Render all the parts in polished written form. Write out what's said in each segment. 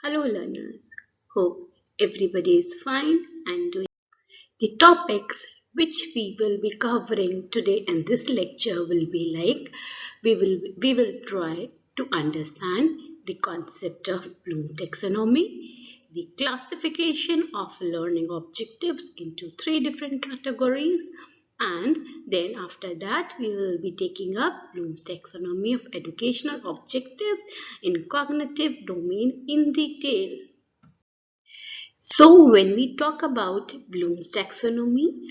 Hello learners, hope everybody is fine and doing. The topics which we will be covering today in this lecture will be like we will try to understand the concept of Bloom taxonomy, the classification of learning objectives into three different categories, and then after that we will be taking up Bloom's taxonomy of educational objectives in cognitive domain in detail. So when we talk about Bloom's taxonomy,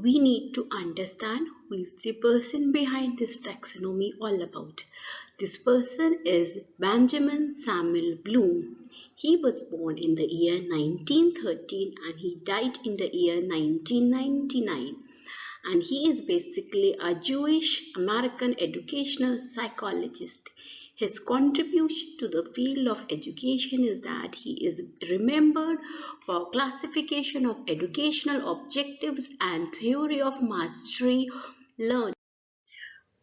we need to understand who is the person behind this taxonomy all about. This person is Benjamin Samuel Bloom. He was born in the year 1913 and he died in the year 1999. And he is basically a Jewish American educational psychologist. His contribution to the field of education is that he is remembered for classification of educational objectives and theory of mastery learning.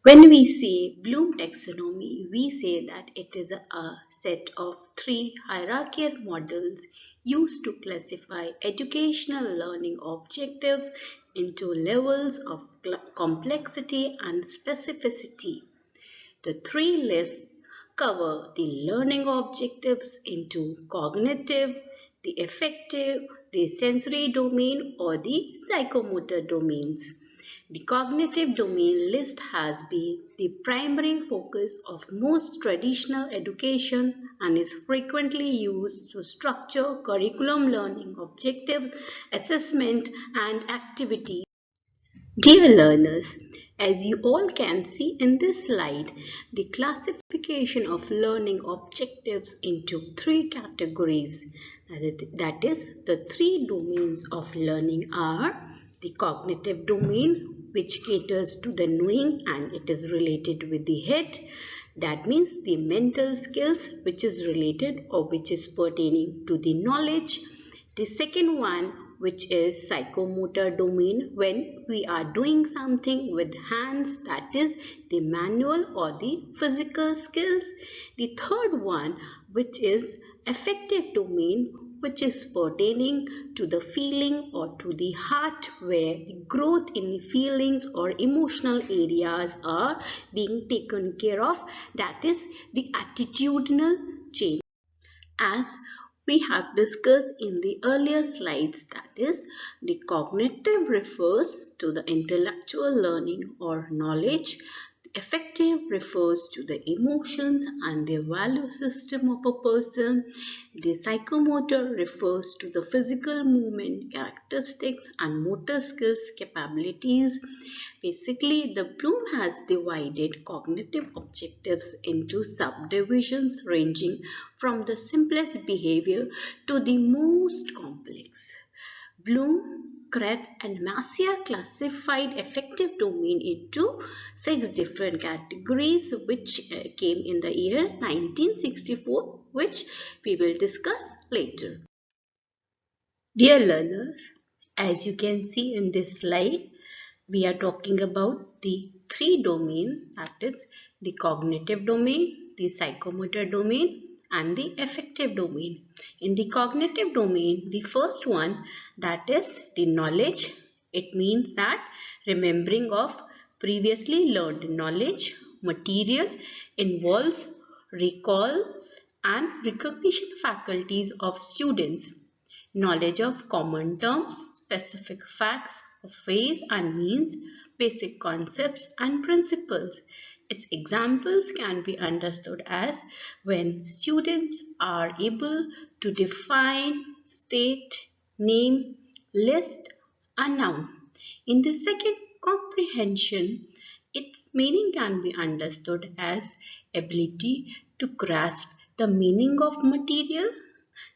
When we say Bloom taxonomy, we say that it is a set of three hierarchical models used to classify educational learning objectives into levels of complexity and specificity. The three lists cover the learning objectives into cognitive, the affective, the sensory domain or the psychomotor domains. The cognitive domain list has been the primary focus of most traditional education and is frequently used to structure curriculum learning objectives, assessment and activities. Dear learners, as you all can see in this slide, the classification of learning objectives into three categories. That is, the three domains of learning are the cognitive domain, which caters to the knowing and it is related with the head. That means the mental skills which is related or which is pertaining to the knowledge. The second one, which is psychomotor domain, when we are doing something with hands, that is the manual or the physical skills. The third one, which is affective domain, which is pertaining to the feeling or to the heart, where the growth in the feelings or emotional areas are being taken care of, that is the attitudinal change. As we have discussed in the earlier slides, that is, the cognitive refers to the intellectual learning or knowledge. The affective refers to the emotions and the value system of a person. The psychomotor refers to the physical movement characteristics and motor skills capabilities. Basically, the Bloom has divided cognitive objectives into subdivisions ranging from the simplest behavior to the most complex. Bloom, Kret and Massia classified affective domain into 6 different categories which came in the year 1964, which we will discuss later. Dear learners, as you can see in this slide, we are talking about the three domains, that is the cognitive domain, the psychomotor domain and the affective domain. In the cognitive domain, the first one, that is the knowledge. It means that remembering of previously learned knowledge material involves recall and recognition faculties of students. Knowledge of common terms, specific facts, ways and means, basic concepts and principles. Its examples can be understood as when students are able to define, state, name, list a noun. In the second comprehension, its meaning can be understood as ability to grasp the meaning of material.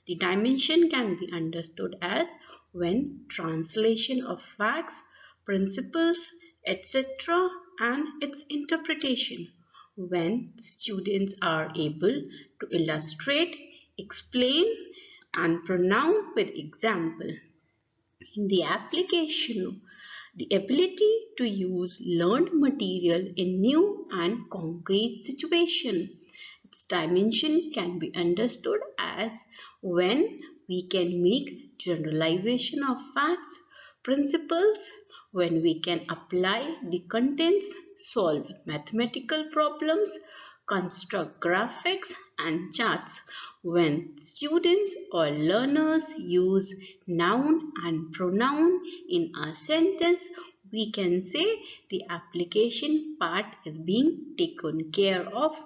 The dimension can be understood as when translation of facts, principles, etc. and its interpretation. When students are able to illustrate, explain and pronounce with example. In the application, the ability to use learned material in new and concrete situation. Its dimension can be understood as when we can make generalization of facts, principles, when we can apply the contents, solve mathematical problems, construct graphics and charts, when students or learners use noun and pronoun in a sentence, we can say the application part is being taken care of.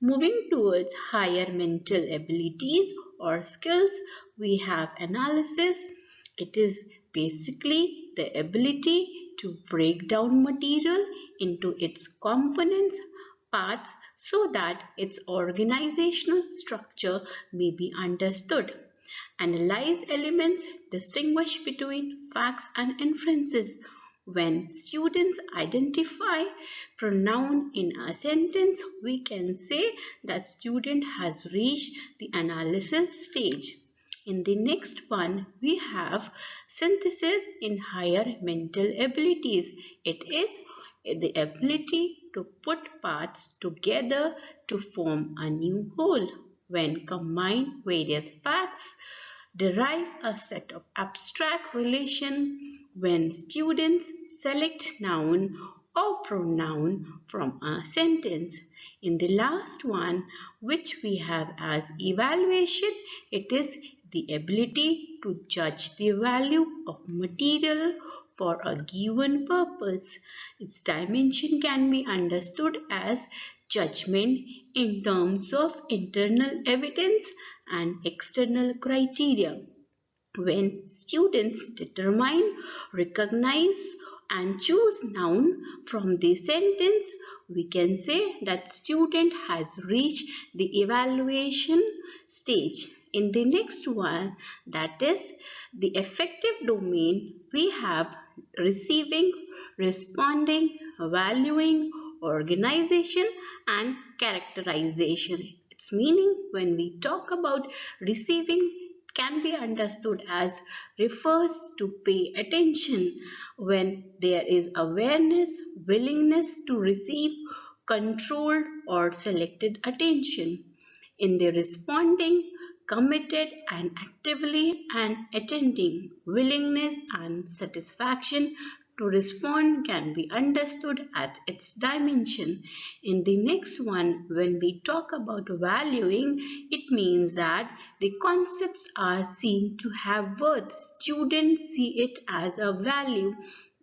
Moving towards higher mental abilities or skills, we have analysis. It is basically the ability to break down material into its components, parts, so that its organizational structure may be understood. Analyze elements, distinguish between facts and inferences. When students identify pronoun in a sentence, we can say that student has reached the analysis stage. In the next one, we have synthesis in higher mental abilities. It is the ability to put parts together to form a new whole. When combine various facts, derive a set of abstract relation, when students select noun or pronoun from a sentence. In the last one, which we have as evaluation, it is the ability to judge the value of material for a given purpose. Its dimension can be understood as judgment in terms of internal evidence and external criteria. When students determine, recognize and choose noun from the sentence, we can say that student has reached the evaluation stage. In the next one, that is the affective domain, we have receiving, responding, valuing, organization and characterization. Its meaning when we talk about receiving can be understood as refers to pay attention when there is awareness, willingness to receive controlled or selected attention. In the responding, committed and actively and attending, willingness and satisfaction to respond can be understood at its dimension. In the next one, when we talk about valuing, it means that the concepts are seen to have worth. Students see it as a value.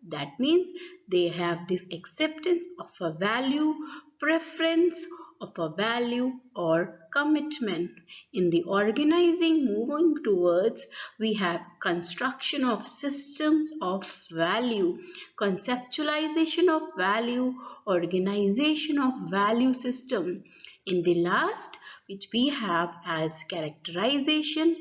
That means they have this acceptance of a value, preference of a value or commitment. In the organizing moving towards, we have construction of systems of value, conceptualization of value, organization of value system. In the last, which we have as characterization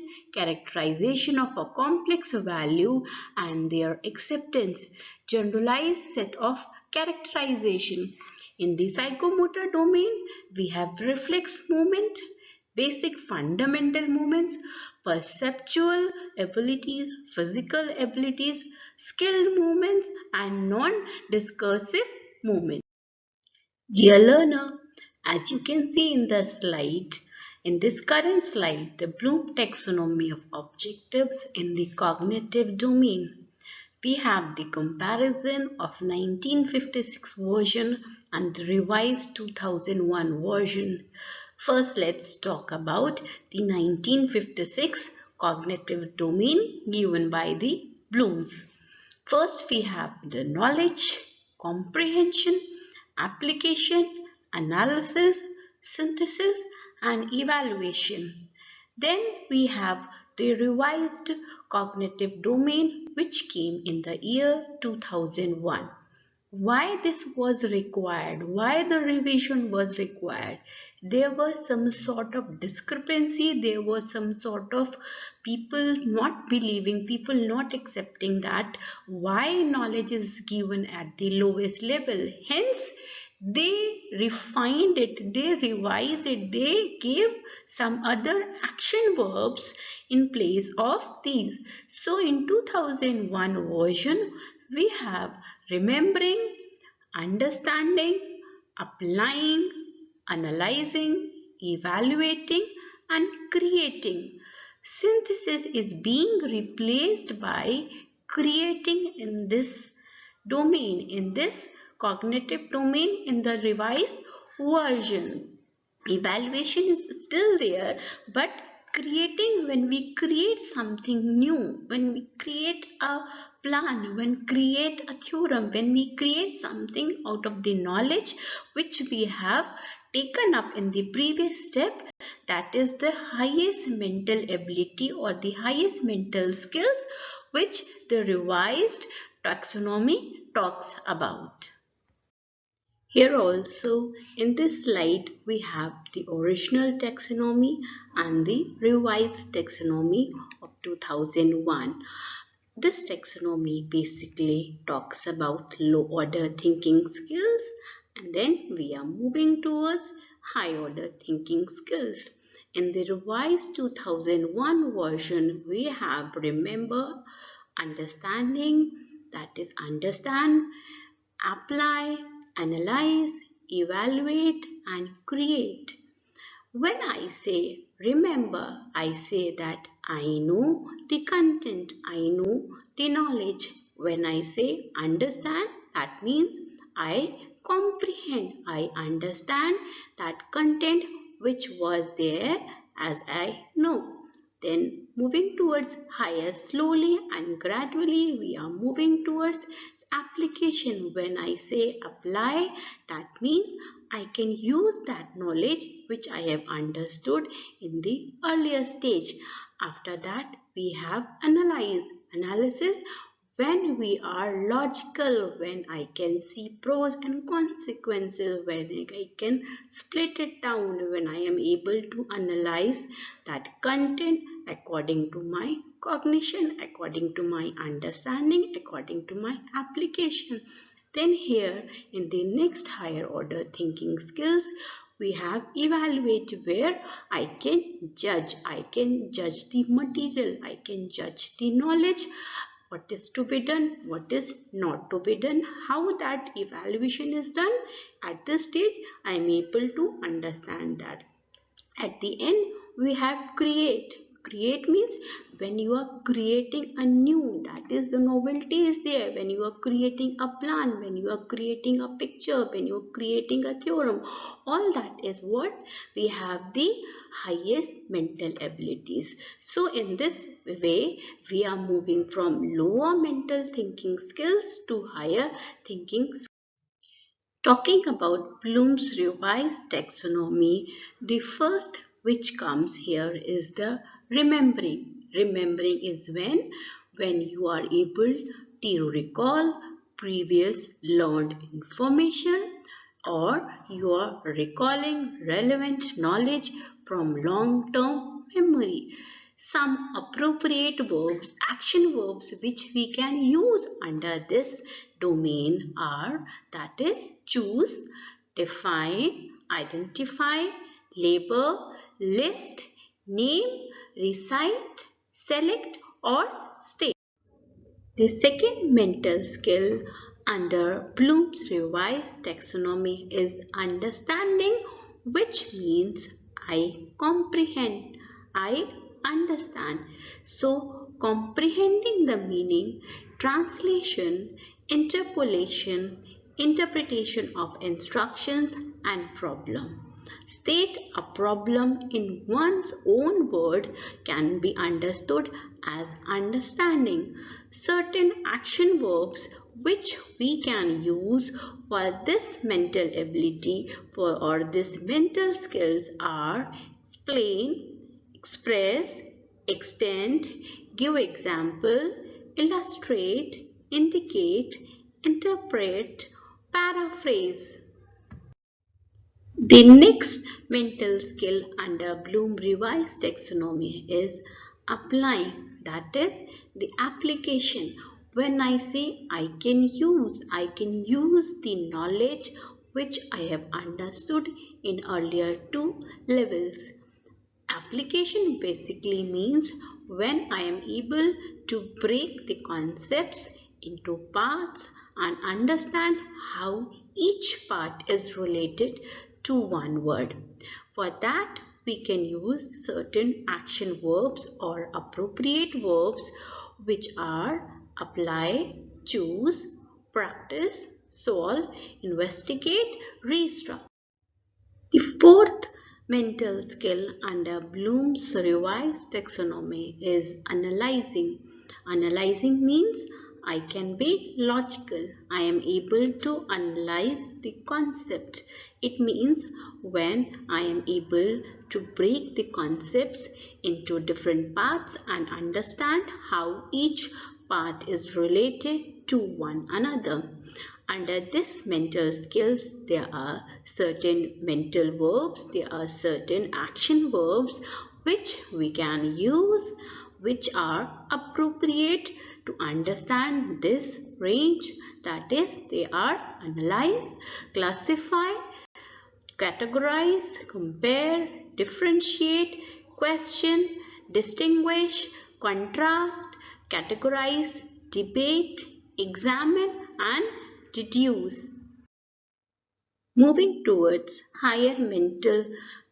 of a complex value and their acceptance, generalized set of characterization. In the psychomotor domain, we have reflex movement, basic fundamental movements, perceptual abilities, physical abilities, skilled movements and non-discursive movements. Dear learner, as you can see in the slide, in this current slide, the Bloom taxonomy of objectives in the cognitive domain. We have the comparison of 1956 version and the revised 2001 version. First, let's talk about the 1956 cognitive domain given by the Blooms. First, we have the knowledge, comprehension, application, analysis, synthesis, and evaluation. Then we have the revised cognitive domain which came in the year 2001. Why this was required? Why the revision was required? There was some sort of discrepancy. There was some sort of people not believing, people not accepting that why knowledge is given at the lowest level. Hence, they refined it, they revised it, they gave some other action verbs in place of these. So in 2001 version, we have remembering, understanding, applying, analyzing, evaluating, and creating. Synthesis is being replaced by creating in this domain, in this cognitive domain in the revised version. Evaluation is still there, but creating, when we create something new, when we create a plan, when create a theorem, when we create something out of the knowledge which we have taken up in the previous step, that is the highest mental ability or the highest mental skills which the revised taxonomy talks about. Here also in this slide we have the original taxonomy and the revised taxonomy of 2001. This taxonomy basically talks about low order thinking skills, and then we are moving towards high order thinking skills. In the revised 2001 version we have remember, understanding, that is understand, apply, analyze, evaluate, and create. When I say remember, I say that I know the content, I know the knowledge. When I say understand, that means I comprehend, I understand that content which was there as I know. Then moving towards higher, slowly and gradually we are moving towards application. When I say apply, that means I can use that knowledge which I have understood in the earlier stage. After that we have analysis, when we are logical, when I can see pros and consequences, when I can split it down, when I am able to analyze that content according to my cognition, according to my understanding, according to my application. Then here in the next higher order thinking skills, we have evaluate, where I can judge the material, I can judge the knowledge, what is to be done, what is not to be done, how that evaluation is done. At this stage I am able to understand that. At the end we have create. Create means when you are creating a new, that is the novelty is there, when you are creating a plan, when you are creating a picture, when you are creating a theorem, all that is what we have the highest mental abilities. So in this way we are moving from lower mental thinking skills to higher thinking skills. Talking about Bloom's revised taxonomy, the first which comes here is the remembering. Remembering is when you are able to recall previous learned information, or you are recalling relevant knowledge from long-term memory. Some appropriate verbs, action verbs which we can use under this domain are, that is choose, define, identify, label, list, name, recite, select or state. The second mental skill under Bloom's revised taxonomy is understanding, which means I comprehend, I understand. So, comprehending the meaning, translation, interpolation, interpretation of instructions and problem. State a problem in one's own word can be understood as understanding. Certain action verbs which we can use for this mental ability or this mental skills are explain, express, extend, give example, illustrate, indicate, interpret, paraphrase. The next mental skill under Bloom revised taxonomy is applying, that is the application. When I say I can use the knowledge which I have understood in earlier two levels. Application basically means when I am able to break the concepts into parts and understand how each part is related to one word. For that, we can use certain action verbs or appropriate verbs which are apply, choose, practice, solve, investigate, restructure. The fourth mental skill under Bloom's revised taxonomy is analyzing. Analyzing means I can be logical. I am able to analyze the concept. It means when I am able to break the concepts into different parts and understand how each part is related to one another. Under this mental skills, there are certain mental verbs, there are certain action verbs which we can use, which are appropriate to understand this range. That is, they are analyze, classify, categorize, compare, differentiate, question, distinguish, contrast, categorize, debate, examine, and deduce. Moving towards higher mental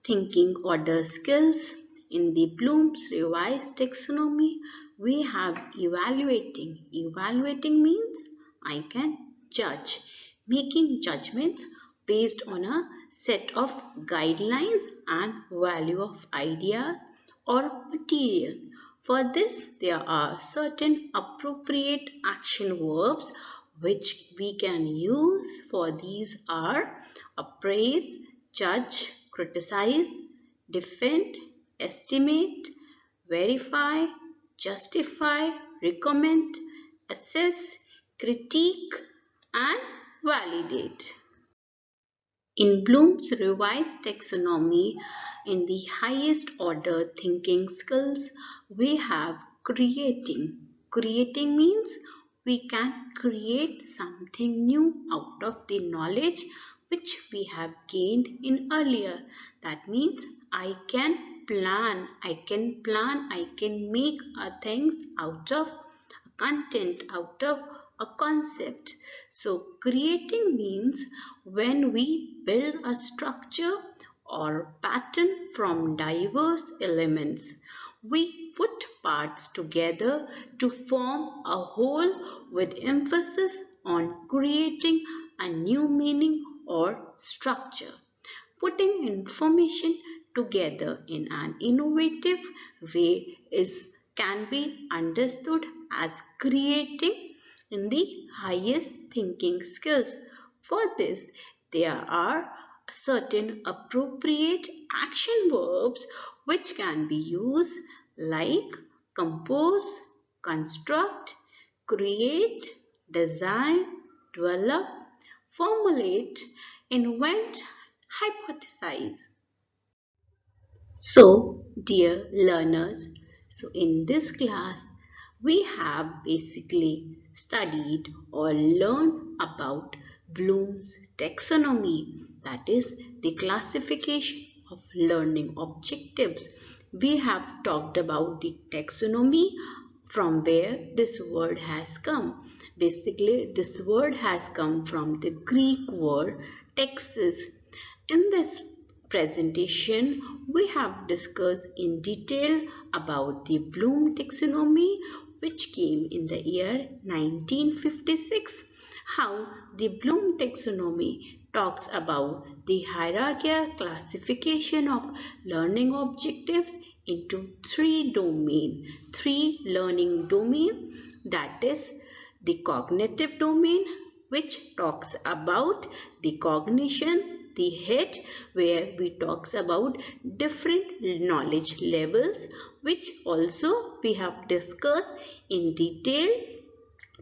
thinking order skills, in the Bloom's revised taxonomy, we have evaluating. Evaluating means I can judge, making judgments based on a set of guidelines and value of ideas or material. For this, there are certain appropriate action verbs which we can use. For these are appraise, judge, criticize, defend, estimate, verify, justify, recommend, assess, critique, and validate. In Bloom's revised taxonomy, in the highest order thinking skills, we have creating. Creating means we can create something new out of the knowledge which we have gained in earlier. That means I can plan, I can make things out of content, out of a concept. So creating means when we build a structure or pattern from diverse elements. We put parts together to form a whole with emphasis on creating a new meaning or structure. Putting information together in an innovative way can be understood as creating in the highest thinking skills. For this, there are certain appropriate action verbs which can be used like compose, construct, create, design, develop, formulate, invent, hypothesize. So, dear learners, in this class, we have basically studied or learned about Bloom's taxonomy, that is the classification of learning objectives. We have talked about the taxonomy, from where this word has come. Basically, this word has come from the Greek word taxis. In this presentation, we have discussed in detail about the Bloom taxonomy, which came in the year 1956. How the Bloom taxonomy talks about the hierarchical classification of learning objectives into three learning domain, that is the cognitive domain, which talks about the cognition, the head, where we talks about different knowledge levels, which also we have discussed in detail.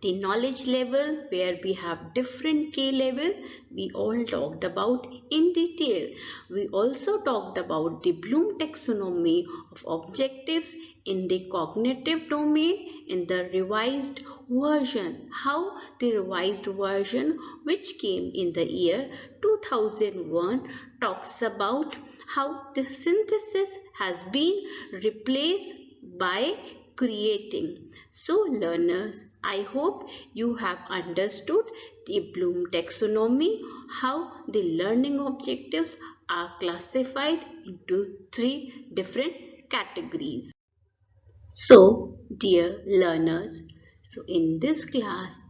The knowledge level, where we have different K level, we all talked about in detail. We also talked about the Bloom taxonomy of objectives in the cognitive domain in the revised version. How the revised version, which came in the year 2001, talks about how the synthesis has been replaced by creating. So learners, I hope you have understood the Bloom taxonomy, how the learning objectives are classified into 3 different categories. So, dear learners, in this class,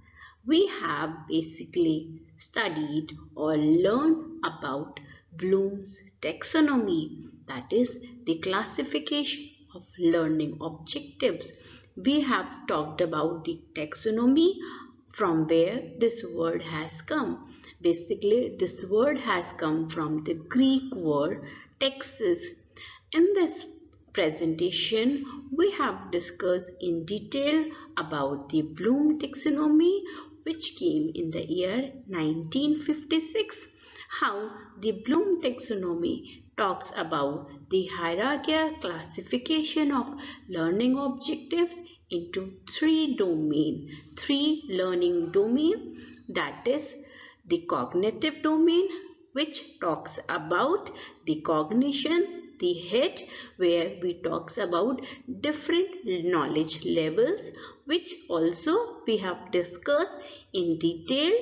we have basically studied or learned about Bloom's taxonomy, that is the classification of learning objectives. We have talked about the taxonomy, from where this word has come. Basically, this word has come from the Greek word taxis. In this presentation, we have discussed in detail about the Bloom taxonomy, which came in the year 1956. How the Bloom taxonomy talks about the hierarchical classification of learning objectives into three learning domain, that is the cognitive domain, which talks about the cognition, the head, where we talks about different knowledge levels, which also we have discussed in detail.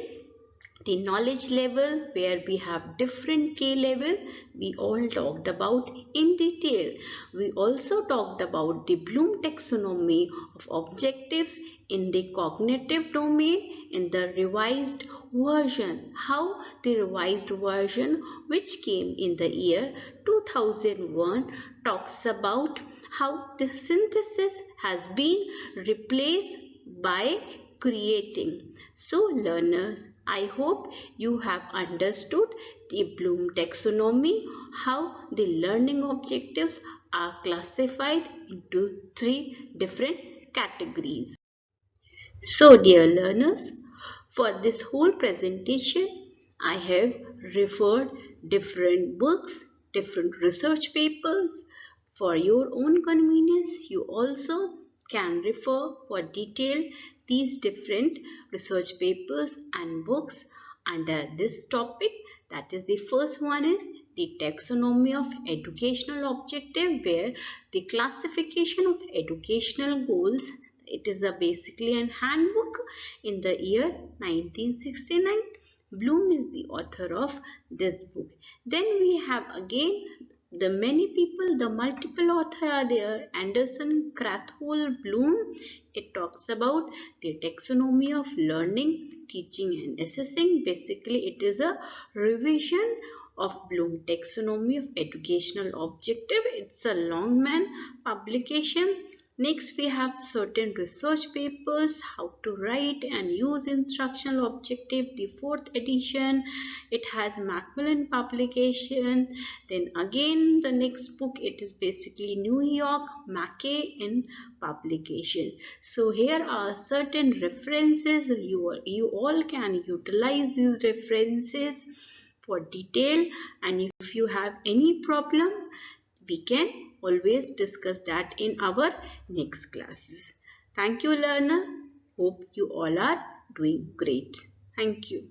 The knowledge level, where we have different K level, we all talked about in detail. We also talked about the Bloom taxonomy of objectives in the cognitive domain in the revised version. How the revised version, which came in the year 2001, talks about how the synthesis has been replaced by creating. So learners, I hope you have understood the Bloom taxonomy, how the learning objectives are classified into 3 different categories. So dear learners, for this whole presentation, I have referred different books, different research papers. For your own convenience, you also can refer for detail these different research papers and books under this topic. That is, the first one is the taxonomy of educational objective, where the classification of educational goals. It is basically an handbook in the year 1969. Bloom is the author of this book. Then we have again the many people, the multiple author are there. Anderson, Krathwohl, Bloom. It talks about the taxonomy of learning, teaching and assessing. Basically, it is a revision of Bloom taxonomy of educational objective. It's a Longman publication. Next, we have certain research papers, how to write and use instructional objective, the 4th edition. It has Macmillan publication. Then again, the next book, it is basically New York, Mackay in publication. So here are certain references. You all can utilize these references for detail, and if you have any problem, we can always discuss that in our next classes. Thank you, learner. Hope you all are doing great. Thank you.